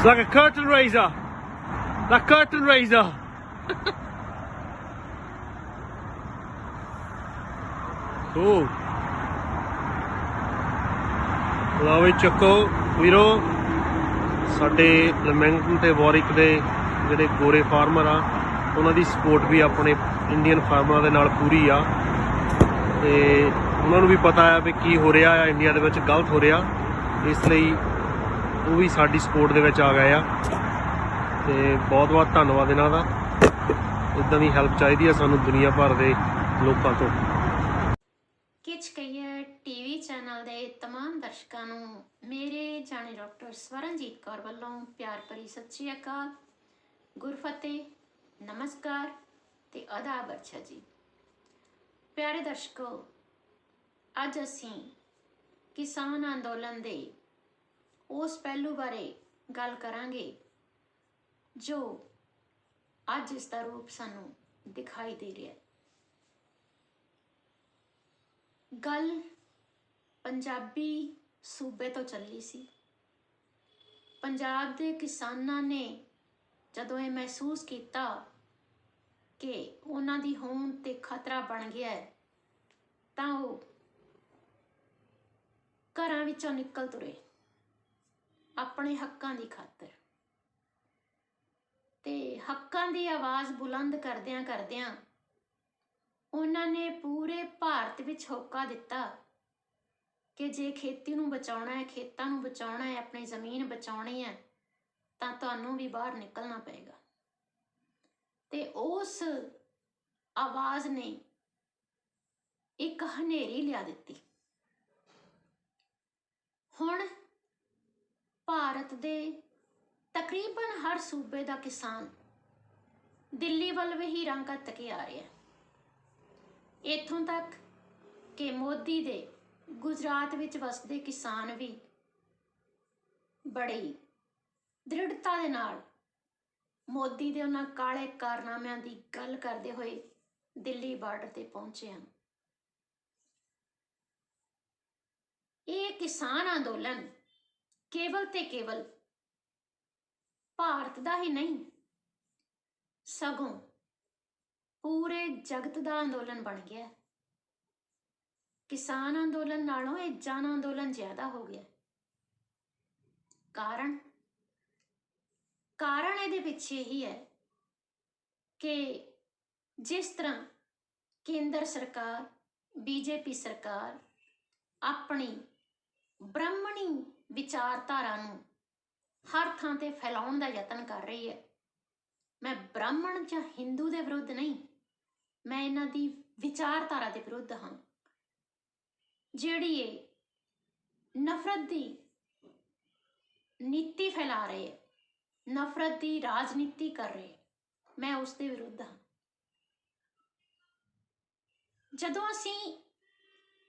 It's like a curtain raiser. That curtain raiser. Cool. ਲਓ ਵੀ ਚੱਕੋ ਵੀਰੋ ਸਾਡੇ ਲਮੈਂਗਟਨ ਤੇ ਵਾਰਿਕ ਦੇ ਜਿਹੜੇ ਗੋਰੇ ਫਾਰਮਰ ਆ ਉਹਨਾਂ ਦੀ ਸਪੋਰਟ ਵੀ ਆਪਣੇ ਇੰਡੀਅਨ ਫਾਰਮਰਾਂ ਦੇ ਨਾਲ ਪੂਰੀ ਆ ਤੇ ਉਹਨਾਂ ਨੂੰ ਵੀ ਪਤਾ ਆ ਵੀ ਕੀ ਹੋ ਰਿਹਾ ਆ ਇੰਡੀਆ ਦੇ ਵਿੱਚ ਗਲਤ ਹੋ ਰਿਹਾ ਇਸ ਲਈ ਉਹ ਵੀ ਸਾਡੀ ਸਪੋਰਟ ਦੇ ਵਿੱਚ ਆ ਗਏ ਆ ਤੇ ਬਹੁਤ ਬਹੁਤ ਧੰਨਵਾਦ ਇਹਨਾਂ ਦਾ ਇੱਦਾਂ ਦੀ ਹੈਲਪ ਚਾਹੀਦੀ ਆ ਸਾਨੂੰ ਦੁਨੀਆ ਭਰ ਦੇ ਲੋਕਾਂ ਤੋਂ। ਕਿਚ ਕਹੀਏ ਟੀਵੀ ਚੈਨਲ ਦੇ तमाम ਦਰਸ਼ਕਾਂ ਨੂੰ ਮੇਰੇ ਜਾਣੇ ਡਾਕਟਰ ਸਵਰਨਜੀਤ ਕੌਰ ਵੱਲੋਂ ਪਿਆਰ ਭਰੀ ਸਤਿ ਸ਼੍ਰੀ ਅਕਾਲ, ਗੁਰਫਤਿਹ, ਨਮਸਕਾਰ ਤੇ ਆਦਾਬ। ਅੱਛਾ ਜੀ ਪਿਆਰੇ ਦਰਸ਼ਕੋ, ਅੱਜ ਅਸੀਂ ਕਿਸਾਨ ਅੰਦੋਲਨ ਦੇ ਉਸ ਪਹਿਲੂ ਬਾਰੇ ਗੱਲ ਕਰਾਂਗੇ ਜੋ ਅੱਜ ਇਸ ਦਾ ਰੂਪ ਸਾਨੂੰ ਦਿਖਾਈ ਦੇ ਰਿਹਾ ਹੈ। ਗੱਲ ਪੰਜਾਬੀ ਸੂਬੇ ਤੋਂ ਚੱਲੀ ਸੀ। ਪੰਜਾਬ ਦੇ ਕਿਸਾਨਾਂ ਨੇ ਜਦੋਂ ਇਹ ਮਹਿਸੂਸ ਕੀਤਾ ਕਿ ਉਹਨਾਂ ਦੀ ਹੋਂਦ ਤੇ ਖਤਰਾ ਬਣ ਗਿਆ ਹੈ ਤਾਂ ਉਹ ਘਰਾਂ ਵਿੱਚੋਂ ਨਿਕਲ ਤੁਰੇ ਆਪਣੇ ਹੱਕਾਂ ਦੀ ਖਾਤਰ ਤੇ ਹੱਕਾਂ ਦੀ ਆਵਾਜ਼ ਬੁਲੰਦ ਕਰਦਿਆਂ ਕਰਦਿਆਂ ਉਹਨਾਂ ਨੇ ਪੂਰੇ ਭਾਰਤ ਵਿੱਚ ਹੋਕਾ ਦਿੱਤਾ ਕਿ ਜੇ ਖੇਤੀ ਨੂੰ ਬਚਾਉਣਾ ਹੈ, ਖੇਤਾਂ ਨੂੰ ਬਚਾਉਣਾ ਹੈ, ਆਪਣੀ ਜ਼ਮੀਨ ਬਚਾਉਣੀ ਹੈ ਤਾਂ ਤੁਹਾਨੂੰ ਵੀ ਬਾਹਰ ਨਿਕਲਣਾ ਪਏਗਾ। ਤੇ ਉਸ ਆਵਾਜ਼ ਨੇ ਇੱਕ ਹਨੇਰੀ ਲਿਆ ਦਿੱਤੀ। ਹੁਣ ਭਾਰਤ ਦੇ ਤਕਰੀਬਨ ਹਰ ਸੂਬੇ ਦਾ ਕਿਸਾਨ ਦਿੱਲੀ ਵੱਲ ਵਹੀਰਾਂ ਘੱਤ ਕੇ ਆ ਰਿਹਾ। ਇੱਥੋਂ ਤੱਕ ਕਿ ਮੋਦੀ ਦੇ ਗੁਜਰਾਤ ਵਿੱਚ ਵਸਦੇ ਕਿਸਾਨ ਵੀ ਬੜੀ ਦ੍ਰਿੜਤਾ ਦੇ ਨਾਲ ਮੋਦੀ ਦੇ ਉਹਨਾਂ ਕਾਲੇ ਕਾਰਨਾਮਿਆਂ ਦੀ ਗੱਲ ਕਰਦੇ ਹੋਏ ਦਿੱਲੀ ਬਾਰਡਰ ਤੇ ਪਹੁੰਚੇ ਹਨ। ਇਹ ਕਿਸਾਨ ਅੰਦੋਲਨ ਕੇਵਲ ਤੇ ਕੇਵਲ ਭਾਰਤ ਦਾ ਹੀ ਨਹੀਂ ਸਗੋਂ ਪੂਰੇ ਜਗਤ ਦਾ ਅੰਦੋਲਨ ਬਣ ਗਿਆ। ਕਿਸਾਨ ਅੰਦੋਲਨ ਨਾਲੋਂ ਇਹ ਜਨ ਅੰਦੋਲਨ ਜ਼ਿਆਦਾ ਹੋ ਗਿਆ। ਕਾਰਨ ਇਹਦੇ ਪਿੱਛੇ ਹੀ ਹੈ ਕਿ ਜਿਸ ਤਰ੍ਹਾਂ ਕੇਂਦਰ ਸਰਕਾਰ ਬੀਜੇਪੀ ਸਰਕਾਰ ਆਪਣੀ ਬ੍ਰਾਹਮਣੀ ਵਿਚਾਰਧਾਰਾ ਨੂੰ ਹਰ ਥਾਂ ਤੇ ਫੈਲਾਉਣ ਦਾ ਯਤਨ ਕਰ ਰਹੀ ਹੈ। ਮੈਂ ਬ੍ਰਾਹਮਣ ਜਾਂ ਹਿੰਦੂ ਦੇ ਵਿਰੁੱਧ ਨਹੀਂ, ਮੈਂ ਇਹਨਾਂ ਦੀ ਵਿਚਾਰਧਾਰਾ ਦੇ ਵਿਰੁੱਧ ਹਾਂ ਜਿਹੜੀ ਇਹ ਨਫ਼ਰਤ ਦੀ ਨੀਤੀ ਫੈਲਾ ਰਹੇ ਹੈ, ਨਫ਼ਰਤ ਦੀ ਰਾਜਨੀਤੀ ਕਰ ਰਹੇ, ਮੈਂ ਉਸ ਦੇ ਵਿਰੁੱਧ ਹਾਂ। ਜਦੋਂ ਅਸੀਂ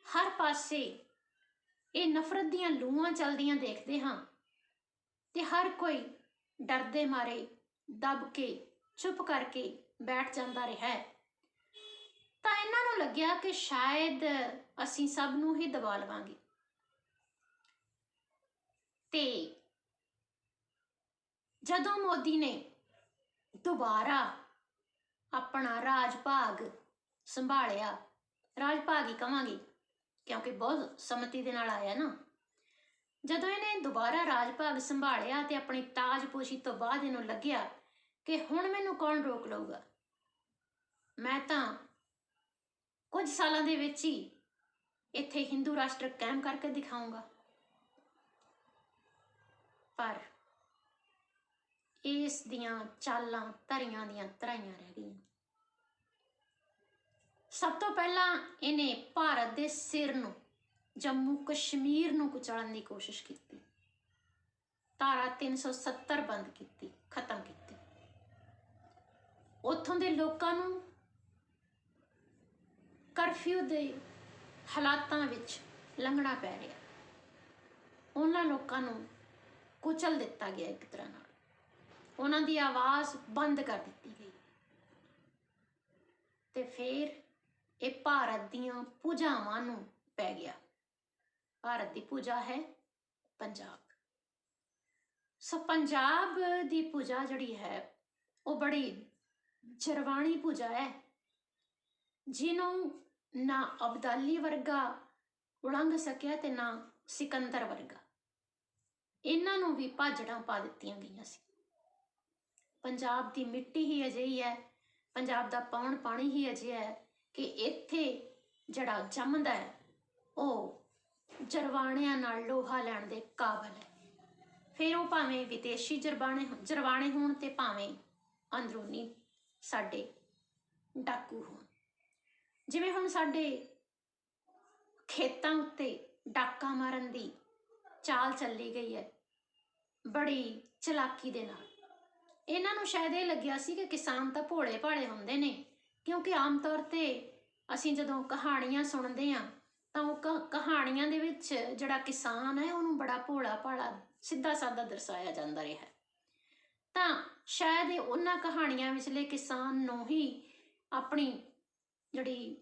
ਹਰ ਪਾਸੇ ਇਹ ਨਫ਼ਰਤ ਦੀਆਂ ਲੂਆਂ ਚੱਲਦੀਆਂ ਦੇਖਦੇ ਹਾਂ ਤੇ ਹਰ ਕੋਈ ਡਰਦੇ ਮਾਰੇ ਦਬ ਕੇ ਚੁੱਪ ਕਰਕੇ ਬੈਠ ਜਾਂਦਾ ਰਿਹਾ ਤਾਂ ਇਹਨਾਂ ਨੂੰ ਲੱਗਿਆ ਕਿ ਸ਼ਾਇਦ ਅਸੀਂ ਸਭ ਨੂੰ ਹੀ ਦਬਾ ਲਵਾਂਗੇ। ਤੇ ਜਦੋਂ ਮੋਦੀ ਨੇ ਦੁਬਾਰਾ ਆਪਣਾ ਰਾਜ ਭਾਗ ਸੰਭਾਲਿਆ, ਰਾਜ ਭਾਗ ਹੀ ਕਵਾਂਗੇ ਕਿਉਂਕਿ ਬਹੁਤ ਸਮਤੀ ਦੇ ਨਾਲ ਆਇਆ ਨਾ, ਜਦੋਂ ਇਹਨੇ ਦੁਬਾਰਾ ਰਾਜ ਭਾਗ ਸੰਭਾਲਿਆ ਤੇ ਆਪਣੀ ਤਾਜਪੋਸ਼ੀ ਤੋਂ ਬਾਅਦ ਇਹਨੂੰ ਲੱਗਿਆ ਕਿ ਹੁਣ ਮੈਨੂੰ ਕੌਣ ਰੋਕ ਲਊਗਾ, ਮੈਂ ਤਾਂ ਕੁਝ ਸਾਲਾਂ ਦੇ ਵਿੱਚ ਹੀ ਇੱਥੇ ਹਿੰਦੂ ਰਾਸ਼ਟਰ ਕਾਇਮ ਕਰਕੇ ਦਿਖਾਊਂਗਾ। ਪਰ ਇਸ ਦੀਆਂ ਚਾਲਾਂ ਧਰੀਆਂ ਦੀਆਂ ਧਰਾਈਆਂ ਰਹਿ ਗਈਆਂ। ਸਭ ਤੋਂ ਪਹਿਲਾਂ ਇਹਨੇ ਭਾਰਤ ਦੇ ਸਿਰ ਨੂੰ, ਜੰਮੂ ਕਸ਼ਮੀਰ ਨੂੰ ਕੁਚਲਣ ਦੀ ਕੋਸ਼ਿਸ਼ ਕੀਤੀ। ਧਾਰਾ 370 ਬੰਦ ਕੀਤੀ, ਖਤਮ ਕੀਤੀ। ਉੱਥੋਂ ਦੇ ਲੋਕਾਂ ਨੂੰ ਕਰਫਿਊ ਦੇ ਹਾਲਾਤਾਂ ਵਿੱਚ ਲੰਘਣਾ ਪੈ ਰਿਹਾ। ਉਹਨਾਂ ਲੋਕਾਂ ਨੂੰ ਕੁਚਲ ਦਿੱਤਾ ਗਿਆ, ਇੱਕ ਤਰ੍ਹਾਂ ਨਾਲ ਉਹਨਾਂ ਦੀ ਆਵਾਜ਼ ਬੰਦ ਕਰ ਦਿੱਤੀ ਗਈ। ਤੇ ਫਿਰ ਇਹ ਭਾਰਤ ਦੀਆਂ ਪੂਜਾਵਾਂ ਨੂੰ ਪੈ ਗਿਆ। ਭਾਰਤ ਦੀ ਪੂਜਾ ਹੈ ਪੰਜਾਬ। ਸੋ ਪੰਜਾਬ ਦੀ ਪੂਜਾ ਜਿਹੜੀ ਹੈ ਉਹ ਬੜੀ ਜਰਵਾਣੀ ਪੂਜਾ ਹੈ, ਜਿਹਨੂੰ ਨਾ ਅਬਦਾਲੀ ਵਰਗਾ ਉਲੰਘ ਸਕਿਆ ਤੇ ਨਾ ਸਿਕੰਦਰ ਵਰਗਾ। ਇਹਨਾਂ ਨੂੰ ਵੀ ਭਾਜੜਾਂ ਪਾ ਦਿੱਤੀਆਂ ਗਈਆਂ ਸੀ। ਪੰਜਾਬ ਦੀ ਮਿੱਟੀ ਹੀ ਅਜਿਹੀ ਹੈ, ਪੰਜਾਬ ਦਾ ਪੌਣ ਪਾਣੀ ਹੀ ਅਜਿਹਾ ਹੈ ਕਿ ਇੱਥੇ ਜਿਹੜਾ ਜੰਮਦਾ ਹੈ ਉਹ ਜਰਵਾਣਿਆਂ ਨਾਲ ਲੋਹਾ ਲੈਣ ਦੇ ਕਾਬਲ ਹੈ। ਫਿਰ ਉਹ ਭਾਵੇਂ ਵਿਦੇਸ਼ੀ ਜਰਵਾਣੇ ਹੋਣ ਤੇ ਭਾਵੇਂ ਅੰਦਰੂਨੀ ਸਾਡੇ ਡਾਕੂ ਹੋਣ। ਜਿਵੇਂ ਹੁਣ ਸਾਡੇ ਖੇਤਾਂ ਉੱਤੇ ਡਾਕਾ ਮਾਰਨ ਦੀ ਚਾਲ ਚੱਲੀ ਗਈ ਹੈ ਬੜੀ ਚਲਾਕੀ ਦੇ ਨਾਲ। ਇਹਨਾਂ ਨੂੰ ਸ਼ਾਇਦ ਇਹ ਲੱਗਿਆ ਸੀ ਕਿ ਕਿਸਾਨ ਤਾਂ ਭੋਲੇ ਭਾਲੇ ਹੁੰਦੇ ਨੇ, ਕਿਉਂਕਿ ਆਮ ਤੌਰ ਤੇ ਅਸੀਂ ਜਦੋਂ ਕਹਾਣੀਆਂ ਸੁਣਦੇ ਹਾਂ ਤਾਂ ਉਹ ਕਹਾਣੀਆਂ ਦੇ ਵਿੱਚ ਜਿਹੜਾ ਕਿਸਾਨ ਹੈ ਉਹਨੂੰ ਬੜਾ ਭੋਲਾ ਭਾਲਾ ਸਿੱਧਾ ਸਾਦਾ ਦਰਸਾਇਆ ਜਾਂਦਾ ਰਿਹਾ। ਤਾਂ ਸ਼ਾਇਦ ਇਹ ਉਹਨਾਂ ਕਹਾਣੀਆਂ ਵਿਚਲੇ ਕਿਸਾਨ ਨੂੰ ਹੀ ਆਪਣੀ ਜਿਹੜੀ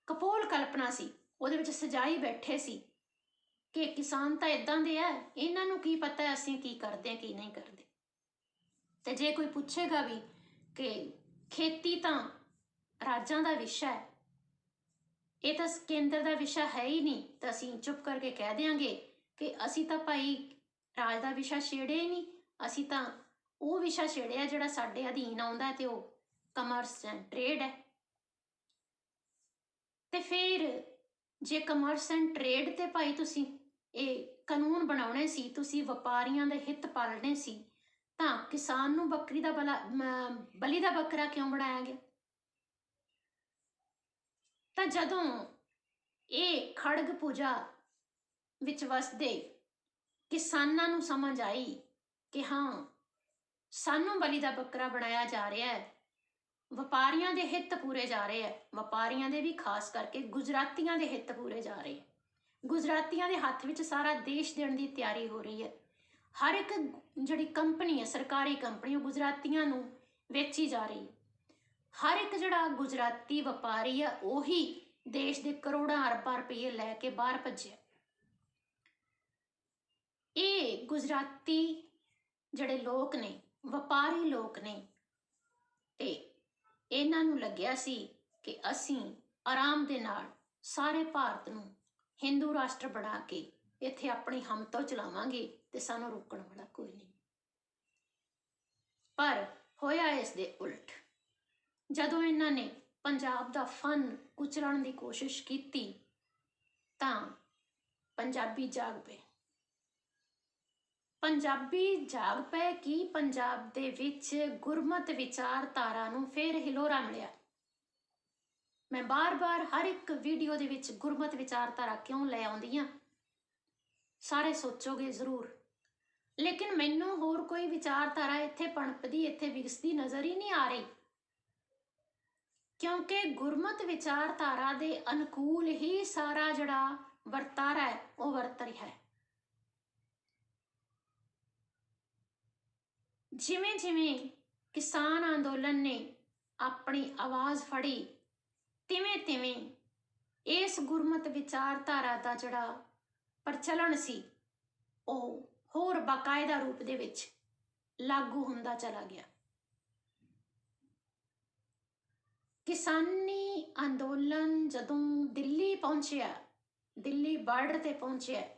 ਕਪੋਲ ਕਲਪਨਾ ਸੀ ਉਹਦੇ ਵਿੱਚ ਸਜਾਈ ਬੈਠੇ ਸੀ ਕਿ ਕਿਸਾਨ ਤਾਂ ਇਦਾਂ ਦੇ ਆ, ਇਹਨਾਂ ਨੂੰ ਕੀ ਪਤਾ ਅਸੀਂ ਕੀ ਕਰਦੇ ਹਾਂ ਕੀ ਨਹੀਂ ਕਰਦੇ। ਤੇ ਜੇ ਕੋਈ ਪੁੱਛੇਗਾ ਵੀ ਕਿ ਖੇਤੀ ਤਾਂ ਰਾਜਾਂ ਦਾ ਵਿਸ਼ਾ ਹੈ, ਇਹ ਤਾਂ ਕੇਂਦਰ ਦਾ ਵਿਸ਼ਾ ਹੈ ਹੀ ਨਹੀਂ, ਤਾਂ ਅਸੀਂ ਚੁੱਪ ਕਰਕੇ ਕਹਿ ਦਿਆਂਗੇ ਕਿ ਅਸੀਂ ਤਾਂ ਭਾਈ ਰਾਜ ਦਾ ਵਿਸ਼ਾ ਛੇੜਿਆ ਹੀ ਨਹੀਂ, ਅਸੀਂ ਤਾਂ ਉਹ ਵਿਸ਼ਾ ਛੇੜਿਆ ਜਿਹੜਾ ਸਾਡੇ ਅਧੀਨ ਆਉਂਦਾ ਤੇ ਉਹ ਕਮਰਸ ਐਂਡ ਟ੍ਰੇਡ ਹੈ। ਤੇ ਫਿਰ ਜੇ ਕਮਰਸ ਐਂਡ ਟ੍ਰੇਡ ਤੇ ਭਾਈ ਤੁਸੀਂ ਇਹ ਕਾਨੂੰਨ ਬਣਾਉਣੇ ਸੀ, ਤੁਸੀਂ ਵਪਾਰੀਆਂ ਦੇ ਹਿੱਤ ਪਾਲਣੇ ਸੀ, ਤਾਂ ਕਿਸਾਨ ਨੂੰ ਬੱਕਰੀ ਦਾ ਬਲੀ ਦਾ ਬੱਕਰਾ ਕਿਉਂ ਬਣਾਇਆ ਗਿਆ? ਤਾਂ ਜਦੋਂ ਇਹ ਖੜਗ ਪੂਜਾ ਵਿੱਚ ਵਸਦੇ ਕਿਸਾਨਾਂ ਨੂੰ ਸਮਝ ਆਈ ਕਿ ਹਾਂ ਸਾਨੂੰ ਬਲੀ ਦਾ ਬੱਕਰਾ ਬਣਾਇਆ ਜਾ ਰਿਹਾ ਹੈ, ਵਪਾਰੀਆਂ ਦੇ ਹਿੱਤ ਪੂਰੇ ਜਾ ਰਹੇ ਹੈ, ਵਪਾਰੀਆਂ ਦੇ ਵੀ ਖਾਸ ਕਰਕੇ ਗੁਜਰਾਤੀਆਂ ਦੇ ਹਿੱਤ ਪੂਰੇ ਜਾ ਰਹੇ ਹੈ, ਗੁਜਰਾਤੀਆਂ ਦੇ ਹੱਥ ਵਿੱਚ ਸਾਰਾ ਦੇਸ਼ ਦੇਣ ਦੀ ਤਿਆਰੀ ਹੋ ਰਹੀ ਹੈ। ਹਰ ਇੱਕ ਜਿਹੜੀ ਕੰਪਨੀ ਹੈ, ਸਰਕਾਰੀ ਕੰਪਨੀ, ਉਹ ਗੁਜਰਾਤੀਆਂ ਨੂੰ ਵੇਚੀ ਜਾ ਰਹੀ ਹੈ। ਹਰ ਇੱਕ ਜਿਹੜਾ ਗੁਜਰਾਤੀ ਵਪਾਰੀ ਹੈ ਉਹੀ ਦੇਸ਼ ਦੇ ਕਰੋੜਾਂ ਅਰਬਾਂ ਰੁਪਏ ਲੈ ਕੇ ਬਾਹਰ ਭੱਜਿਆ। ਇਹ ਗੁਜਰਾਤੀ ਜਿਹੜੇ ਲੋਕ ਨੇ, ਵਪਾਰੀ ਲੋਕ ਨੇ, ਤੇ ਇਹਨਾਂ ਨੂੰ ਲੱਗਿਆ ਸੀ ਕਿ ਅਸੀਂ ਆਰਾਮ ਦੇ ਨਾਲ ਸਾਰੇ ਭਾਰਤ ਨੂੰ ਹਿੰਦੂ ਰਾਸ਼ਟਰ ਬਣਾ ਕੇ ਇੱਥੇ ਆਪਣੀ ਹਮਤੋਂ ਚਲਾਵਾਂਗੇ ਤੇ ਸਾਨੂੰ ਰੋਕਣ ਵਾਲਾ ਕੋਈ ਨਹੀਂ। ਪਰ ਹੋਇਆ ਇਸ ਦੇ ਉਲਟ। ਜਦੋਂ ਇਹਨਾਂ ਨੇ ਪੰਜਾਬ ਦਾ ਫਨ ਕੁਚਲਣ ਦੀ ਕੋਸ਼ਿਸ਼ ਕੀਤੀ ਤਾਂ ਪੰਜਾਬੀ ਜਾਗ ਪਏ। ਪੰਜਾਬੀ ਜਾਗ ਪਏ ਕਿ ਪੰਜਾਬ ਦੇ ਵਿੱਚ ਗੁਰਮਤ ਵਿਚਾਰਧਾਰਾ ਨੂੰ ਫਿਰ ਹਿਲੋਰਾ ਮਿਲਿਆ। ਮੈਂ ਬਾਰ-ਬਾਰ ਹਰ ਇੱਕ ਵੀਡੀਓ ਦੇ ਵਿੱਚ ਗੁਰਮਤ ਵਿਚਾਰਧਾਰਾ ਕਿਉਂ ਲੈ ਆਉਂਦੀ ਹਾਂ, ਸਾਰੇ ਸੋਚੋਗੇ ਜ਼ਰੂਰ, ਲੇਕਿਨ ਮੈਨੂੰ ਹੋਰ ਕੋਈ ਵਿਚਾਰਧਾਰਾ ਇੱਥੇ ਪਣਪਦੀ, ਇੱਥੇ ਵਿਕਸਦੀ ਨਜ਼ਰ ਹੀ ਨਹੀਂ ਆ ਰਹੀ, ਕਿਉਂਕਿ ਗੁਰਮਤ ਵਿਚਾਰਧਾਰਾ ਦੇ ਅਨੁਕੂਲ ਹੀ ਸਾਰਾ ਜਿਹੜਾ ਵਰਤਾਰਾ ਹੈ ਉਹ ਵਰਤ ਰਿਹਾ ਹੈ। ਜਿਵੇਂ ਜਿਵੇਂ ਕਿਸਾਨ ਅੰਦੋਲਨ ਨੇ ਆਪਣੀ ਆਵਾਜ਼ ਫੜੀ, ਤਿਵੇਂ ਤਿਵੇਂ ਇਸ ਗੁਰਮਤ ਵਿਚਾਰਧਾਰਾ ਦਾ ਜਿਹੜਾ ਪ੍ਰਚਲਨ ਸੀ ਉਹ ਹੋਰ ਬਾਕਾਇਦਾ ਰੂਪ ਦੇ ਵਿੱਚ ਲਾਗੂ ਹੁੰਦਾ ਚਲਾ ਗਿਆ। ਕਿਸਾਨੀ ਅੰਦੋਲਨ ਜਦੋਂ ਦਿੱਲੀ ਪਹੁੰਚਿਆ, ਦਿੱਲੀ ਬਾਰਡਰ ਤੇ ਪਹੁੰਚਿਆ,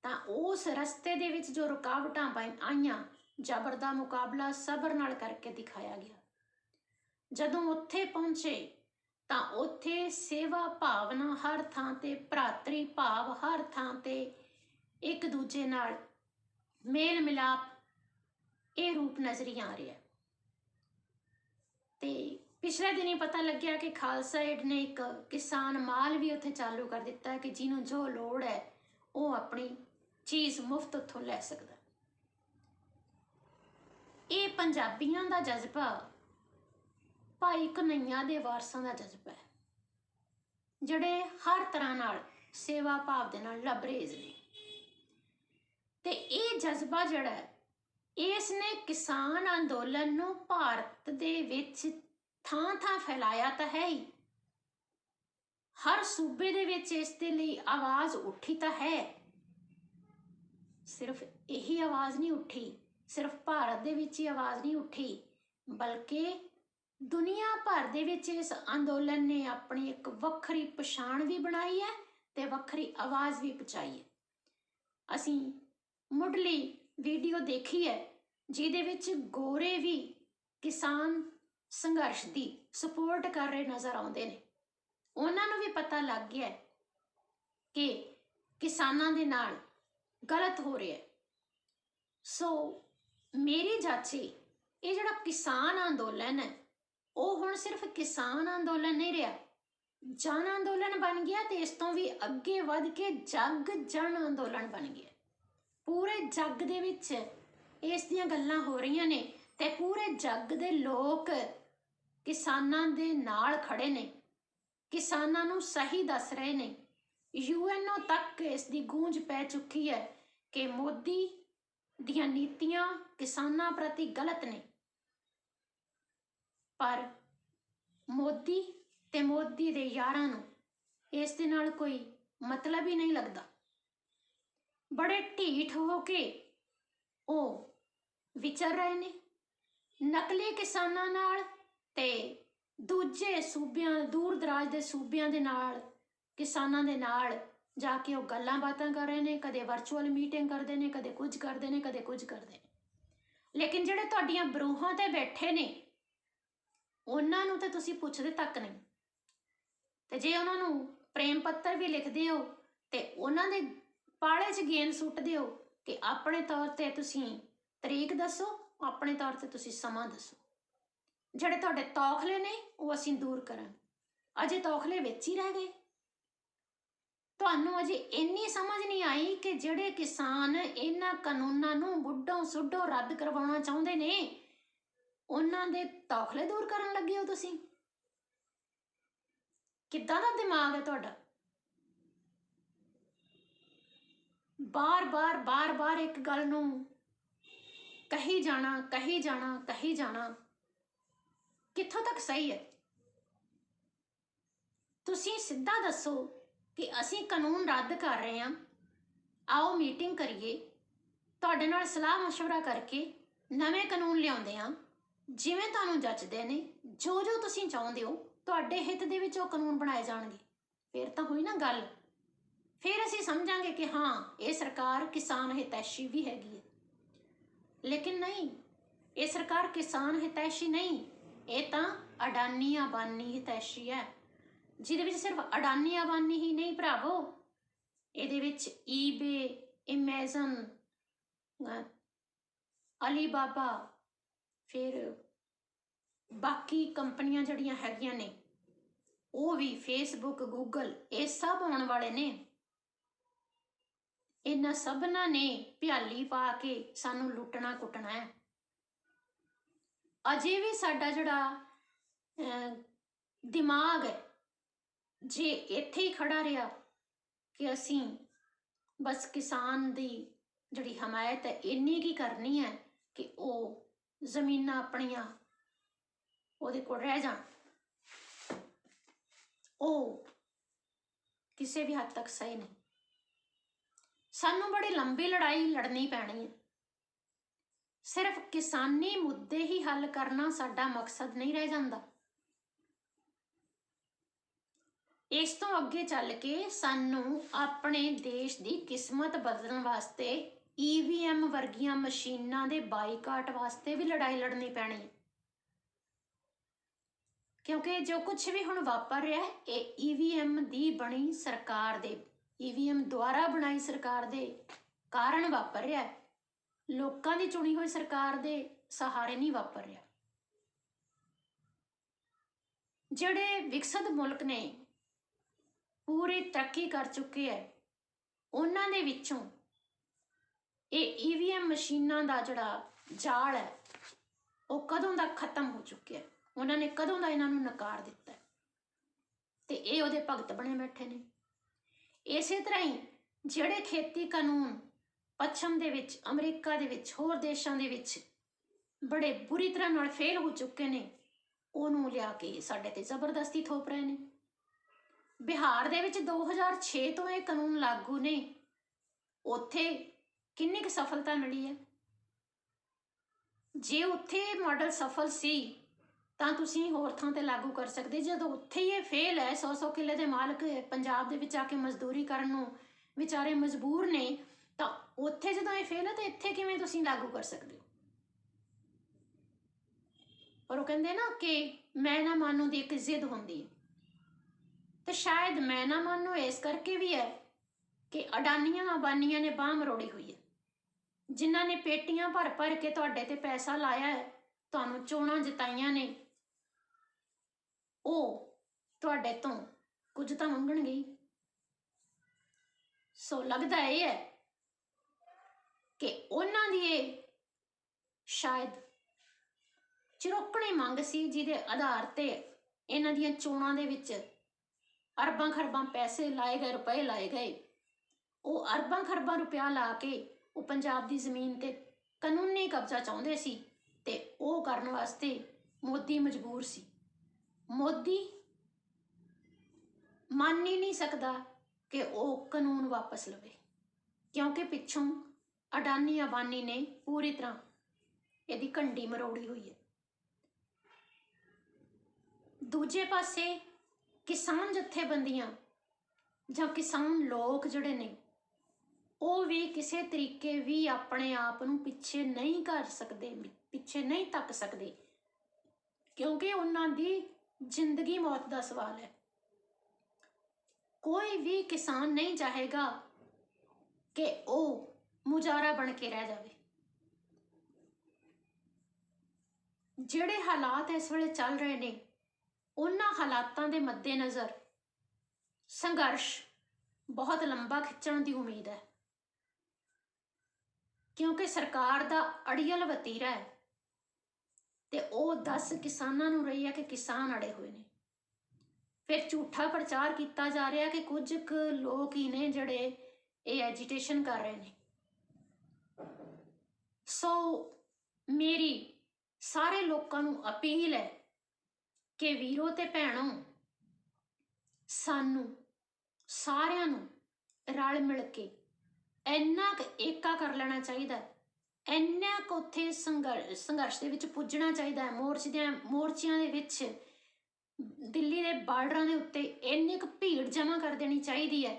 ਤਾਂ ਉਸ ਰਸਤੇ ਦੇ ਵਿੱਚ ਜੋ ਰੁਕਾਵਟਾਂ ਆਈਆਂ, ਜ਼ਬਰ ਦਾ ਮੁਕਾਬਲਾ ਸਬਰ ਨਾਲ ਕਰਕੇ ਦਿਖਾਇਆ ਗਿਆ। ਜਦੋਂ ਉੱਥੇ ਪਹੁੰਚੇ ਤਾਂ ਉੱਥੇ ਸੇਵਾ ਭਾਵਨਾ ਹਰ ਥਾਂ ਤੇ, ਭਰਾਤਰੀ ਭਾਵ ਹਰ ਥਾਂ ਤੇ, ਇੱਕ ਦੂਜੇ ਨਾਲ ਮੇਲ ਮਿਲਾਪ, ਇਹ ਰੂਪ ਨਜ਼ਰੀ ਆ ਰਿਹਾ। ਤੇ ਪਿਛਲੇ ਦਿਨੀ ਪਤਾ ਲੱਗਿਆ ਕਿ ਖਾਲਸਾ ਏਡ ਨੇ ਇੱਕ ਕਿਸਾਨ ਮਾਲ ਵੀ ਉੱਥੇ ਚਾਲੂ ਕਰ ਦਿੱਤਾ ਕਿ ਜਿਹਨੂੰ ਜੋ ਲੋੜ ਹੈ ਉਹ ਆਪਣੀ ਚੀਜ਼ ਮੁਫਤ ਉੱਥੋਂ ਲੈ ਸਕਦਾ। ਇਹ ਪੰਜਾਬੀਆਂ ਦਾ ਜਜ਼ਬਾ ਭਾਈ ਕਨ੍ਹੱਈਆ ਦੇ ਵਾਰਸਾਂ ਦਾ ਜਜ਼ਬਾ ਹੈ, ਜਿਹੜੇ ਹਰ ਤਰ੍ਹਾਂ ਨਾਲ ਸੇਵਾ ਭਾਵ ਦੇ ਨਾਲ ਲਬਰੇਜ਼ ਨੇ। ਤੇ ਇਹ ਜਜ਼ਬਾ ਜਿਹੜਾ ਹੈ, ਇਸ ਨੇ ਕਿਸਾਨ ਅੰਦੋਲਨ ਨੂੰ ਭਾਰਤ ਦੇ ਵਿੱਚ ਥਾਂ ਥਾਂ ਫੈਲਾਇਆ ਤਾਂ ਹੈ ਹੀ, ਹਰ ਸੂਬੇ ਦੇ ਵਿੱਚ ਇਸ ਦੇ ਲਈ ਆਵਾਜ਼ ਉੱਠੀ ਤਾਂ ਹੈ। ਸਿਰਫ ਇਹੀ ਆਵਾਜ਼ ਨਹੀਂ ਉੱਠੀ, ਸਿਰਫ ਭਾਰਤ ਦੇ ਵਿੱਚ ਹੀ ਆਵਾਜ਼ ਨਹੀਂ ਉੱਠੀ, ਬਲਕਿ ਦੁਨੀਆ ਭਰ ਦੇ ਵਿੱਚ ਇਸ ਅੰਦੋਲਨ ਨੇ ਆਪਣੀ ਇੱਕ ਵੱਖਰੀ ਪਛਾਣ ਵੀ ਬਣਾਈ ਹੈ ਤੇ ਵੱਖਰੀ ਆਵਾਜ਼ ਵੀ ਪਹੁੰਚਾਈ ਹੈ। ਅਸੀਂ ਮੁੱਢਲੀ ਵੀਡੀਓ ਦੇਖੀ ਹੈ ਜਿਹਦੇ ਵਿੱਚ ਗੋਰੇ ਵੀ ਕਿਸਾਨ ਸੰਘਰਸ਼ ਦੀ ਸਪੋਰਟ ਕਰ ਰਹੇ ਨਜ਼ਰ ਆਉਂਦੇ ਨੇ। ਉਹਨਾਂ ਨੂੰ ਵੀ ਪਤਾ ਲੱਗ ਗਿਆ ਕਿ ਕਿਸਾਨਾਂ ਦੇ ਨਾਲ ਗਲਤ ਹੋ ਰਿਹਾ ਹੈ। ਸੋ ਮੇਰੀ ਜਾਚੀ ਇਹ ਜਿਹੜਾ ਕਿਸਾਨ ਅੰਦੋਲਨ ਹੈ ਉਹ ਹੁਣ ਸਿਰਫ ਕਿਸਾਨ ਅੰਦੋਲਨ ਨਹੀਂ ਰਿਹਾ, ਜਨ ਅੰਦੋਲਨ ਬਣ ਗਿਆ ਤੇ ਇਸ ਤੋਂ ਵੀ ਅੱਗੇ ਵੱਧ ਕੇ ਜਗ ਜਨ ਅੰਦੋਲਨ ਬਣ ਗਿਆ। ਪੂਰੇ ਜੱਗ ਦੇ ਵਿੱਚ ਇਸ ਦੀਆਂ ਗੱਲਾਂ ਹੋ ਰਹੀਆਂ ਨੇ ਤੇ ਪੂਰੇ ਜੱਗ ਦੇ ਲੋਕ ਕਿਸਾਨਾਂ ਦੇ ਨਾਲ ਖੜੇ ਨੇ, ਕਿਸਾਨਾਂ ਨੂੰ ਸਹੀ ਦੱਸ ਰਹੇ ਨੇ। ਯੂਐਨਓ ਤੱਕ ਇਸ ਦੀ ਗੂੰਜ ਪੈ ਚੁੱਕੀ ਹੈ ਕਿ ਮੋਦੀ ਦੀਆਂ ਨੀਤੀਆਂ ਕਿਸਾਨਾਂ ਪ੍ਰਤੀ ਗਲਤ ਨੇ, ਪਰ ਮੋਦੀ ਤੇ ਮੋਦੀ ਦੇ ਯਾਰਾਂ ਨੂੰ ਇਸ ਦੇ ਨਾਲ ਕੋਈ ਮਤਲਬ ਹੀ ਨਹੀਂ ਲੱਗਦਾ। ਬੜੇ ਢੀਠ ਹੋ ਕੇ ਉਹ ਵਿਚਰ ਰਹੇ ਨੇ ਨਕਲੀ ਕਿਸਾਨਾਂ ਨਾਲ ਤੇ ਦੂਜੇ ਸੂਬਿਆਂ, ਦੂਰ ਦਰਾਜ ਦੇ ਸੂਬਿਆਂ ਦੇ ਨਾਲ, ਕਿਸਾਨਾਂ ਦੇ ਨਾਲ ਜਾ ਕੇ ਉਹ ਗੱਲਾਂ ਬਾਤਾਂ ਕਰ ਰਹੇ ਨੇ। ਕਦੇ ਵਰਚੁਅਲ ਮੀਟਿੰਗ ਕਰਦੇ ਨੇ, ਕਦੇ ਕੁਝ ਕਰਦੇ ਨੇ, ਕਦੇ ਕੁਝ ਕਰਦੇ ਨੇ। ਲੇਕਿਨ ਜਿਹੜੇ ਤੁਹਾਡੀਆਂ ਬਰੂਹਾਂ ਤੇ ਬੈਠੇ ਨੇ ਉਹਨਾਂ ਨੂੰ ਤਾਂ ਤੁਸੀਂ ਪੁੱਛਦੇ ਤੱਕ ਨਹੀਂ। ਤੇ ਜੇ ਉਹਨਾਂ ਨੂੰ ਪ੍ਰੇਮ ਪੱਤਰ ਵੀ ਲਿਖਦੇ ਹੋ ਤੇ ਉਹਨਾਂ ਦੇ ਪਾਲੇ 'ਚ ਗੇਂਦ ਸੁੱਟਦੇ ਹੋ ਕਿ ਆਪਣੇ ਤੌਰ ਤੇ ਤੁਸੀਂ ਤਰੀਕ ਦੱਸੋ, ਆਪਣੇ ਤੌਰ ਤੇ ਤੁਸੀਂ ਸਮਾਂ ਦੱਸੋ। ਜਿਹੜੇ ਤੁਹਾਡੇ ਤੌਖਲੇ ਨੇ ਉਹ ਅਸੀਂ ਦੂਰ ਕਰਾਂ। ਅਜੇ ਤੌਖਲੇ ਵਿੱਚ ਹੀ ਰਹਿ ਗਏ। ਤੁਹਾਨੂੰ ਅਜੇ ਇੰਨੀ ਸਮਝ ਨਹੀਂ ਆਈ ਕਿ ਜਿਹੜੇ ਕਿਸਾਨ ਇਹਨਾਂ ਕਾਨੂੰਨਾਂ ਨੂੰ ਬੁੱਢੋਂ ਸੁੱਢੋਂ ਰੱਦ ਕਰਵਾਉਣਾ ਚਾਹੁੰਦੇ ਨੇ ਉਹਨਾਂ ਦੇ ਤੌਖਲੇ ਦੂਰ ਕਰਨ ਲੱਗੇ ਹੋ ਤੁਸੀਂ। ਕਿੱਦਾਂ ਦਾ ਦਿਮਾਗ ਹੈ ਤੁਹਾਡਾ? ਬਾਰ-ਬਾਰ ਇੱਕ ਗੱਲ ਨੂੰ ਕਹੀ ਜਾਣਾ, ਕਹੀ ਜਾਣਾ, ਕਹੀ ਜਾਣਾ, ਕਿੱਥੋਂ ਤੱਕ ਸਹੀ ਹੈ? ਤੁਸੀਂ ਸਿੱਧਾ ਦੱਸੋ ਕਿ ਅਸੀਂ ਕਾਨੂੰਨ ਰੱਦ ਕਰ ਰਹੇ ਹਾਂ, ਆਓ ਮੀਟਿੰਗ ਕਰੀਏ, ਤੁਹਾਡੇ ਨਾਲ ਸਲਾਹ ਮਸ਼ਵਰਾ ਕਰਕੇ ਨਵੇਂ ਕਾਨੂੰਨ ਲਿਆਉਂਦੇ ਹਾਂ, ਜਿਵੇਂ ਤੁਹਾਨੂੰ ਜੱਚਦੇ ਨੇ, ਜੋ ਜੋ ਤੁਸੀਂ ਚਾਹੁੰਦੇ ਹੋ ਤੁਹਾਡੇ ਹਿੱਤ ਦੇ ਵਿੱਚ ਉਹ ਕਾਨੂੰਨ ਬਣਾਏ ਜਾਣਗੇ। ਫਿਰ ਤਾਂ ਹੋਈ ਨਾ ਗੱਲ। ਫਿਰ ਅਸੀਂ ਸਮਝਾਂਗੇ ਕਿ ਹਾਂ ਇਹ ਸਰਕਾਰ ਕਿਸਾਨ ਹਿਤੈਸ਼ੀ ਵੀ ਹੈਗੀ ਹੈ। ਲੇਕਿਨ ਨਹੀਂ, ਇਹ ਸਰਕਾਰ ਕਿਸਾਨ ਹਿਤੈਸ਼ੀ ਨਹੀਂ, ਇਹ ਤਾਂ ਅਡਾਨੀ ਅੰਬਾਨੀ ਹਿਤੈਸ਼ੀ ਹੈ, ਜਿਹਦੇ ਵਿੱਚ ਸਿਰਫ ਅਡਾਨੀ ਅੰਬਾਨੀ ਹੀ ਨਹੀਂ ਭਰਾਵੋ, ਇਹਦੇ ਵਿੱਚ ਈਬੇ, ਐਮਾਜ਼ਨ, ਅਲੀਬਾਬਾ, ਫਿਰ ਬਾਕੀ ਕੰਪਨੀਆਂ ਜਿਹੜੀਆਂ ਹੈਗੀਆਂ ਨੇ ਉਹ ਵੀ, ਫੇਸਬੁੱਕ, ਗੂਗਲ, ਇਹ ਸਭ ਆਉਣ ਵਾਲੇ ਨੇ। ਇਹਨਾਂ ਸਭਨਾਂ ਨੇ ਭਿਆਲੀ ਪਾ ਕੇ ਸਾਨੂੰ ਲੁੱਟਣਾ ਕੁੱਟਣਾ ਹੈ। ਅਜੇ ਵੀ ਸਾਡਾ ਜਿਹੜਾ ਦਿਮਾਗ ਹੈ ਜੇ ਇੱਥੇ ਹੀ ਖੜਾ ਰਿਹਾ ਕਿ ਅਸੀਂ ਬਸ ਕਿਸਾਨ ਦੀ ਜਿਹੜੀ ਹਮਾਇਤ ਹੈ ਇੰਨੀ ਕੀ ਕਰਨੀ ਹੈ ਕਿ ਉਹ ਜ਼ਮੀਨਾਂ ਆਪਣੀਆਂ ਉਹਦੇ ਕੋਲ ਰਹਿ ਜਾਣ, ਉਹ ਕਿਸੇ ਵੀ ਹੱਦ ਤੱਕ ਸਹੀ ਨਹੀਂ। ਸਾਨੂੰ ਬੜੀ ਲੰਬੀ ਲੜਾਈ ਲੜਨੀ ਪੈਣੀ ਹੈ। ਸਿਰਫ ਕਿਸਾਨੀ ਮੁੱਦੇ ਹੀ ਹੱਲ ਕਰਨਾ ਸਾਡਾ ਮਕਸਦ ਨਹੀਂ ਰਹਿ ਜਾਂਦਾ। ਇਸ ਤੋਂ ਅੱਗੇ ਚੱਲ ਕੇ ਸਾਨੂੰ ਆਪਣੇ ਦੇਸ਼ ਦੀ ਕਿਸਮਤ ਬਦਲਣ ਵਾਸਤੇ EVM ਵਰਗੀਆਂ ਮਸ਼ੀਨਾਂ ਦੇ ਬਾਈਕਾਟ ਵਾਸਤੇ ਵੀ ਲੜਾਈ ਲੜਨੀ ਪੈਣੀ ਹੈ, ਕਿਉਂਕਿ ਜੋ ਕੁਝ ਵੀ ਹੁਣ ਵਾਪਰ ਰਿਹਾ ਹੈ ਇਹ EVM ਦੀ ਬਣੀ ਸਰਕਾਰ ਦੇ, EVM ਦੁਆਰਾ ਬਣਾਈ ਸਰਕਾਰ ਦੇ ਕਾਰਨ ਵਾਪਰ ਰਿਹਾ ਹੈ। ਲੋਕਾਂ ਦੀ ਚੁਣੀ ਹੋਈ ਸਰਕਾਰ ਦੇ ਸਹਾਰੇ ਨਹੀਂ ਵਾਪਰ ਰਿਹਾ। ਜਿਹੜੇ ਵਿਕਸਿਤ ਮੁਲਕ ਨੇ, ਪੂਰੀ ਤਰੱਕੀ ਕਰ ਚੁੱਕੇ ਹੈ, ਉਹਨਾਂ ਦੇ ਵਿੱਚੋਂ ਇਹ EVM ਮਸ਼ੀਨਾਂ ਦਾ ਜਿਹੜਾ ਜਾਲ ਹੈ ਉਹ ਕਦੋਂ ਦਾ ਖਤਮ ਹੋ ਚੁੱਕਿਆ ਹੈ। ਉਹਨਾਂ ਨੇ ਕਦੋਂ ਦਾ ਇਹਨਾਂ ਨੂੰ ਨਕਾਰ ਦਿੱਤਾ ਤੇ ਇਹ ਉਹਦੇ ਭਗਤ ਬਣੇ ਬੈਠੇ ਨੇ। ਇਸੇ ਤਰ੍ਹਾਂ ਹੀ ਜਿਹੜੇ ਖੇਤੀ ਕਾਨੂੰਨ ਪੱਛਮ ਦੇ ਵਿੱਚ, ਅਮਰੀਕਾ ਦੇ ਵਿੱਚ, ਹੋਰ ਦੇਸ਼ਾਂ ਦੇ ਵਿੱਚ ਬੜੇ ਬੁਰੀ ਤਰ੍ਹਾਂ ਨਾਲ ਫੇਲ ਹੋ ਚੁੱਕੇ ਨੇ, ਉਹਨੂੰ ਲਿਆ ਕੇ ਸਾਡੇ ਤੇ ਜ਼ਬਰਦਸਤੀ ਥੋਪ ਰਹੇ ਨੇ। ਬਿਹਾਰ ਦੇ ਵਿੱਚ 2006 ਤੋਂ ਇਹ ਕਾਨੂੰਨ ਲਾਗੂ ਨੇ। ਉੱਥੇ ਕਿੰਨੀ ਕੁ ਸਫਲਤਾ ਮਿਲੀ ਹੈ। ਜੇ ਉੱਥੇ ਮਾਡਲ ਸਫਲ ਸੀ ਤਾਂ ਤੁਸੀਂ ਹੋਰ ਥਾਂ ਤੇ ਲਾਗੂ ਕਰ ਸਕਦੇ। ਜਦੋਂ ਉੱਥੇ ਹੀ ਇਹ ਫੇਲ ਹੈ, 100-100 ਕਿੱਲੇ ਦੇ ਮਾਲਕ ਪੰਜਾਬ ਦੇ ਵਿੱਚ ਆ ਕੇ ਮਜ਼ਦੂਰੀ ਕਰਨ ਨੂੰ ਵਿਚਾਰੇ ਮਜਬੂਰ ਨੇ, ਤਾਂ ਉੱਥੇ ਜਦੋਂ ਇਹ ਫੇਲ ਹੈ ਤਾਂ ਇੱਥੇ ਕਿਵੇਂ ਤੁਸੀਂ ਲਾਗੂ ਕਰ ਸਕਦੇ ਹੋ। ਪਰ ਉਹ ਕਹਿੰਦੇ ਨਾ ਕਿ ਮੈਂ ਨਾ ਮਾਨੋ ਦੀ ਇੱਕ ਜ਼ਿੱਦ ਹੁੰਦੀ ਹੈ, ਤੇ ਸ਼ਾਇਦ ਮੈਂ ਨਾ ਮਾਨੋ ਇਸ ਕਰਕੇ ਵੀ ਹੈ ਕਿ ਅਡਾਨੀਆਂ ਅੰਬਾਨੀਆਂ ਨੇ ਬਾਂਹ ਮਰੋੜੀ ਹੋਈ ਹੈ, ਜਿਨ੍ਹਾਂ ਨੇ ਪੇਟੀਆਂ ਭਰ ਭਰ ਕੇ ਤੁਹਾਡੇ ਤੇ ਪੈਸਾ ਲਾਇਆ ਹੈ, ਤੁਹਾਨੂੰ ਚੋਣਾਂ ਜਿਤਾਈਆਂ ਨੇ, ਉਹ ਤੁਹਾਡੇ ਤੋਂ ਕੁਝ ਤਾਂ ਮੰਗਣਗੇ ਹੀ। ਸੋ ਲੱਗਦਾ ਇਹ ਹੈ ਕਿ ਉਹਨਾਂ ਦੀ ਇਹ ਸ਼ਾਇਦ ਚਿਰੋਕਣੀ ਮੰਗ ਸੀ, ਜਿਹਦੇ ਆਧਾਰ ਤੇ ਇਹਨਾਂ ਦੀਆਂ ਚੋਣਾਂ ਦੇ ਵਿੱਚ ਅਰਬਾਂ ਖਰਬਾਂ ਪੈਸੇ ਲਾਏ ਗਏ, ਰੁਪਏ ਲਾਏ ਗਏ। ਉਹ ਅਰਬਾਂ ਖਰਬਾਂ ਰੁਪਇਆ ਲਾ ਕੇ ਉਹ ਪੰਜਾਬ ਦੀ ਜ਼ਮੀਨ ਤੇ ਕਾਨੂੰਨੀ ਕਬਜ਼ਾ ਚਾਹੁੰਦੇ ਸੀ, ਤੇ ਉਹ ਕਰਨ ਵਾਸਤੇ ਮੋਦੀ ਮਜਬੂਰ ਸੀ। ਮੋਦੀ ਮੰਨ ਹੀ ਨਹੀਂ ਸਕਦਾ ਕਿ ਉਹ ਕਾਨੂੰਨ ਵਾਪਸ ਲਵੇ, ਕਿਉਂਕਿ ਪਿੱਛੋਂ ਅਡਾਨੀ ਅੰਬਾਨੀ ਨੇ ਪੂਰੀ ਤਰ੍ਹਾਂ ਇਹਦੀ ਘੰਡੀ ਮਰੋੜੀ ਹੋਈ ਹੈ। ਦੂਜੇ ਪਾਸੇ ਕਿਸਾਨ ਜਥੇਬੰਦੀਆਂ ਜਾਂ ਕਿਸਾਨ ਲੋਕ ਜਿਹੜੇ ਨੇ, ਉਹ ਵੀ ਕਿਸੇ ਤਰੀਕੇ ਵੀ ਆਪਣੇ ਆਪ ਨੂੰ ਪਿੱਛੇ ਨਹੀਂ ਕਰ ਸਕਦੇ, ਪਿੱਛੇ ਨਹੀਂ ਤੱਕ ਸਕਦੇ, ਕਿਉਂਕਿ ਉਹਨਾਂ ਦੀ ਜ਼ਿੰਦਗੀ ਮੌਤ ਦਾ ਸਵਾਲ ਹੈ। ਕੋਈ ਵੀ ਕਿਸਾਨ ਨਹੀਂ ਚਾਹੇਗਾ ਕਿ ਉਹ ਮੁਜ਼ਾਰਾ ਬਣ ਕੇ ਰਹਿ ਜਾਵੇ। ਜਿਹੜੇ ਹਾਲਾਤ ਇਸ ਵੇਲੇ ਚੱਲ ਰਹੇ ਨੇ, ਉਹਨਾਂ ਹਾਲਾਤਾਂ ਦੇ ਮੱਦੇਨਜ਼ਰ ਸੰਘਰਸ਼ ਬਹੁਤ ਲੰਬਾ ਖਿੱਚਣ ਦੀ ਉਮੀਦ ਹੈ, ਕਿਉਂਕਿ ਸਰਕਾਰ ਦਾ ਅੜੀਅਲ ਵਤੀਰਾ ਹੈ ਤੇ ਉਹ 10 ਕਿਸਾਨਾਂ ਨੂੰ ਰਹੀ ਹੈ ਕਿ ਕਿਸਾਨ ਅੜੇ ਹੋਏ ਨੇ। ਫਿਰ ਝੂਠਾ ਪ੍ਰਚਾਰ ਕੀਤਾ ਜਾ ਰਿਹਾ ਕਿ ਕੁਝ ਕੁ ਲੋਕ ਹੀ ਨੇ ਜਿਹੜੇ ਇਹ ਐਜੀਟੇਸ਼ਨ ਕਰ ਰਹੇ ਨੇ। ਸੋ ਮੇਰੀ ਸਾਰੇ ਲੋਕਾਂ ਨੂੰ ਅਪੀਲ ਹੈ ਕਿ ਵੀਰੋ ਤੇ ਭੈਣੋ, ਸਾਨੂੰ ਸਾਰਿਆਂ ਨੂੰ ਰਲ ਮਿਲ ਕੇ ਇੰਨਾ ਕੁ ਏਕਾ ਕਰ ਲੈਣਾ ਚਾਹੀਦਾ, ਇੰਨਾ ਕੁ ਉੱਥੇ ਸੰਘਰਸ਼ ਦੇ ਵਿੱਚ ਪੁੱਜਣਾ ਚਾਹੀਦਾ ਹੈ, ਮੋਰਚਿਆਂ ਦੇ ਵਿੱਚ, ਦਿੱਲੀ ਦੇ ਬਾਰਡਰਾਂ ਦੇ ਉੱਤੇ ਇੰਨੀ ਕੁ ਭੀੜ ਜਮ੍ਹਾਂ ਕਰ ਦੇਣੀ ਚਾਹੀਦੀ ਹੈ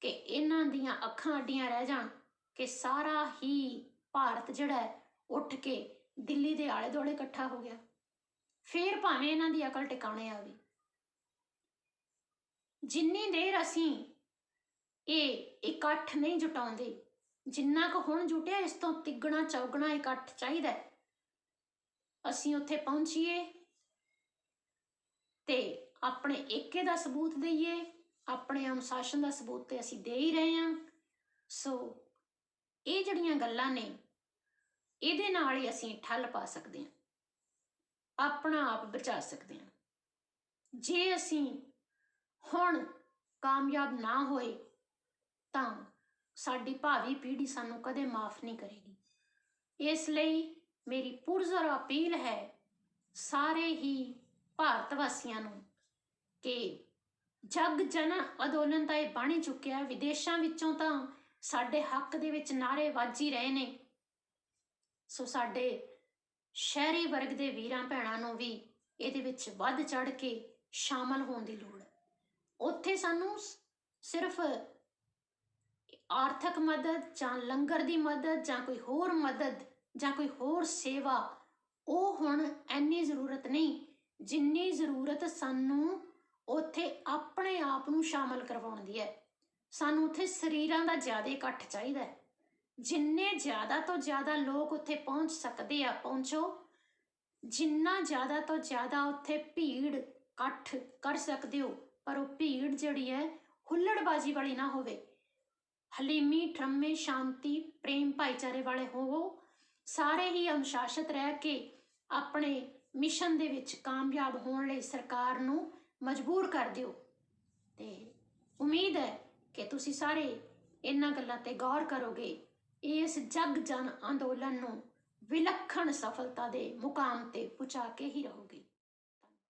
ਕਿ ਇਹਨਾਂ ਦੀਆਂ ਅੱਖਾਂ ਅੱਡੀਆਂ ਰਹਿ ਜਾਣ ਕਿ ਸਾਰਾ ਹੀ ਭਾਰਤ ਜਿਹੜਾ ਹੈ ਉੱਠ ਕੇ ਦਿੱਲੀ ਦੇ ਆਲੇ ਦੁਆਲੇ ਇਕੱਠਾ ਹੋ ਗਿਆ। ਫਿਰ ਭਾਵੇਂ ਇਹਨਾਂ ਦੀ ਅਕਲ ਟਿਕਾਣੇ ਆਵੇ। ਜਿੰਨੀ ਦੇਰ ਅਸੀਂ ਇਹ ਇਕੱਠ ਨਹੀਂ ਜੁਟਾਉਂਦੇ, ਜਿੰਨਾ ਕੁ ਹੁਣ ਜੁਟਿਆ, ਇਸ ਤੋਂ ਤਿੱਗਣਾ ਚੌਗਣਾ ਇਕੱਠ ਚਾਹੀਦਾ। ਅਸੀਂ ਉੱਥੇ ਪਹੁੰਚੀਏ ਤੇ ਆਪਣੇ ਏਕੇ ਦਾ ਸਬੂਤ ਦਈਏ, ਆਪਣੇ ਅਨੁਸ਼ਾਸਨ ਦਾ ਸਬੂਤ ਤੇ ਅਸੀਂ ਦੇ ਹੀ ਰਹੇ ਹਾਂ। ਸੋ ਇਹ ਜਿਹੜੀਆਂ ਗੱਲਾਂ ਨੇ, ਇਹਦੇ ਨਾਲ ਹੀ ਅਸੀਂ ਠੱਲ ਪਾ ਸਕਦੇ ਹਾਂ, ਆਪਣਾ ਆਪ ਬਚਾ ਸਕਦੇ ਹਾਂ। ਜੇ ਅਸੀਂ ਹੁਣ ਕਾਮਯਾਬ ਨਾ ਹੋਏ ਤਾਂ ਸਾਡੀ ਭਾਵੀ ਪੀੜ੍ਹੀ ਸਾਨੂੰ ਕਦੇ ਮਾਫ ਨਹੀਂ ਕਰੇਗੀ। ਇਸ ਲਈ ਮੇਰੀ ਪੁਰਜ਼ੋਰ ਅਪੀਲ ਹੈ ਸਾਰੇ ਹੀ ਭਾਰਤ ਵਾਸੀਆਂ ਨੂੰ ਕਿ ਜਗ ਜਨ ਅੰਦੋਲਨ ਤਾਂ ਇਹ ਬਣ ਹੀ ਚੁੱਕਿਆ। ਵਿਦੇਸ਼ਾਂ ਵਿੱਚੋਂ ਤਾਂ ਸਾਡੇ ਹੱਕ ਦੇ ਵਿੱਚ ਨਾਅਰੇ ਵੱਜ ਹੀ ਰਹੇ ਨੇ। ਸੋ ਸਾਡੇ ਸ਼ਹਿਰੀ ਵਰਗ ਦੇ ਵੀਰਾਂ ਭੈਣਾਂ ਨੂੰ ਵੀ ਇਹਦੇ ਵਿੱਚ ਵੱਧ ਚੜ ਕੇ ਸ਼ਾਮਲ ਹੋਣ ਦੀ ਲੋੜ ਹੈ। ਉੱਥੇ ਸਾਨੂੰ ਸਿਰਫ ਆਰਥਿਕ ਮਦਦ ਜਾਂ ਲੰਗਰ ਦੀ ਮਦਦ ਜਾਂ ਕੋਈ ਹੋਰ ਮਦਦ ਜਾਂ ਕੋਈ ਹੋਰ ਸੇਵਾ, ਉਹ ਹੁਣ ਇੰਨੀ ਜ਼ਰੂਰਤ ਨਹੀਂ ਜਿੰਨੀ ਜ਼ਰੂਰਤ ਸਾਨੂੰ ਉੱਥੇ ਆਪਣੇ ਆਪ ਨੂੰ ਸ਼ਾਮਲ ਕਰਵਾਉਣ ਦੀ ਹੈ। ਸਾਨੂੰ ਉੱਥੇ ਸਰੀਰਾਂ ਦਾ ਜ਼ਿਆਦਾ ਇਕੱਠ ਚਾਹੀਦਾ ਹੈ। ਜਿੰਨੇ ਜ਼ਿਆਦਾ ਤੋਂ ਜ਼ਿਆਦਾ ਲੋਕ ਉੱਥੇ ਪਹੁੰਚ ਸਕਦੇ ਆ, ਪਹੁੰਚੋ। ਜਿੰਨਾ ਜ਼ਿਆਦਾ ਤੋਂ ਜ਼ਿਆਦਾ ਉੱਥੇ ਭੀੜ ਇਕੱਠ ਕਰ ਸਕਦੇ ਹੋ, ਪਰ ਉਹ ਭੀੜ ਜਿਹੜੀ ਹੈ ਹੁੱਲੜਬਾਜ਼ੀ ਵਾਲੀ ਨਾ ਹੋਵੇ। ਹਲੀਮੀ, ਠਰਮੇ, ਸ਼ਾਂਤੀ, ਪ੍ਰੇਮ, ਭਾਈਚਾਰੇ ਵਾਲੇ ਹੋਵੋ। ਸਾਰੇ ਹੀ ਅਨੁਸ਼ਾਸਿਤ ਰਹਿ ਕੇ ਆਪਣੇ ਮਿਸ਼ਨ ਦੇ ਵਿੱਚ ਕਾਮਯਾਬ ਹੋਣ ਲਈ ਸਰਕਾਰ ਨੂੰ ਮਜਬੂਰ ਕਰ ਦਿਓ। ਤੇ ਉਮੀਦ ਹੈ ਕਿ ਤੁਸੀਂ ਸਾਰੇ ਇਹਨਾਂ ਗੱਲਾਂ ਤੇ ਗੌਰ ਕਰੋਗੇ, ਇਸ ਜਗ ਜਨ ਅੰਦੋਲਨ ਨੂੰ ਵਿਲੱਖਣ ਸਫਲਤਾ ਦੇ ਮੁਕਾਮ ਤੇ ਪਹੁੰਚਾ ਕੇ ਹੀ ਰਹੋਗੇ।